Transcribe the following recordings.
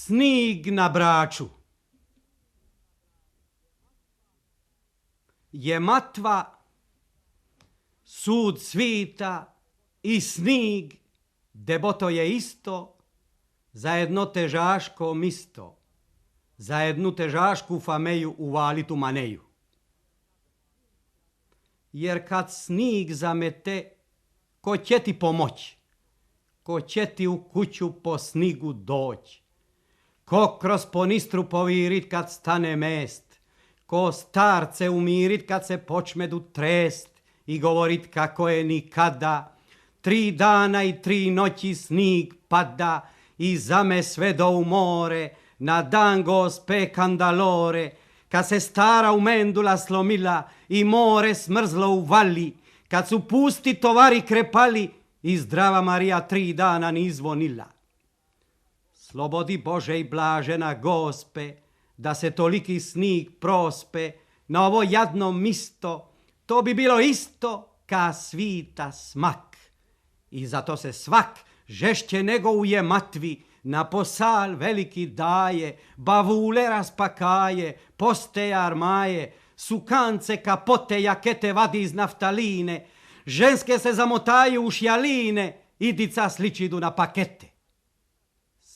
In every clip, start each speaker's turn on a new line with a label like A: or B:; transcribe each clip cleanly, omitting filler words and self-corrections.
A: Snig na Braču. Je matva, sud svita i snig, debo to je isto, za jedno težaško misto, za jednu težašku fameju uvalitu maneju. Jer kad snig zamete, ko će ti pomoć? Ko će ti u kuću po snigu doć? Ko kroz ponistru povirit kad stane mest? Ko starce umirit kad se počmedu trest i govorit kako je nikada? 3 dana i 3 noći snig pada i zame sve do u more, na dan gospe Kandalore, kad se stara u mendula slomila i more smrzlo u vali, kad su pusti tovari krepali i zdrava Marija 3 dana ni zvonila. Slobodi Bože i blažena Gospe, da se toliki snig prospe na ovo jadno misto, to bi bilo isto ka svita smak. I zato se svak žešće nego u Jematvi na posal veliki daje, bavule raspakaje, posteja armaje, sukance, kapote, jakete vadi iz naftaline, ženske se zamotaju u šjaline, idica sličidu na pakete.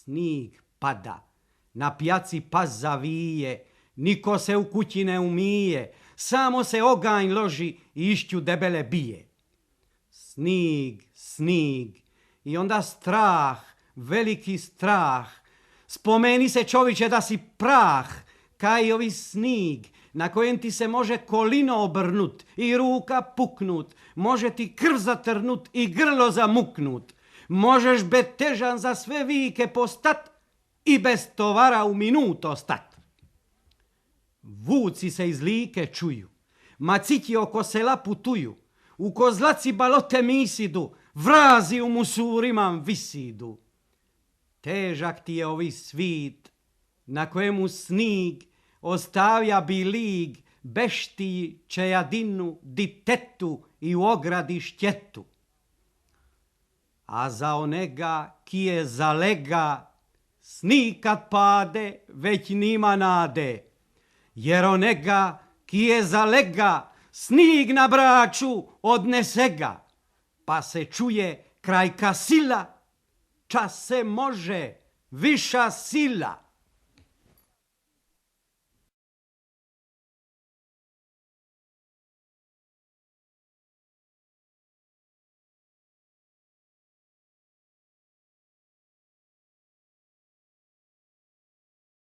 A: Snig pada, na pjaci pas zavije, niko se u kući ne umije, samo se oganj loži i išću debele bije. Snig, snig, i onda strah, veliki strah. Spomeni se čoviče da si prah, kaj ovi snig, na kojem ti se može kolino obrnut i ruka puknut, može ti krv zatrnut i grlo zamuknut. Možeš betežan za sve vike postat i bez tovara u minut ostat. Vuci se iz Like čuju, macići oko sela putuju, u kozlaci balote misidu, vrazi u musurima visidu. Težak ti je ovi svit, na kojemu snig ostavlja bi lig, bešti čejadinu, ditetu i u ogradi štjetu. A za onega ki je zalega, snig kad pade, već nima nade. Jer onega ki je zalega, snig na Braču odnese ga, pa se čuje kraj kasila, čas se može, viša sila.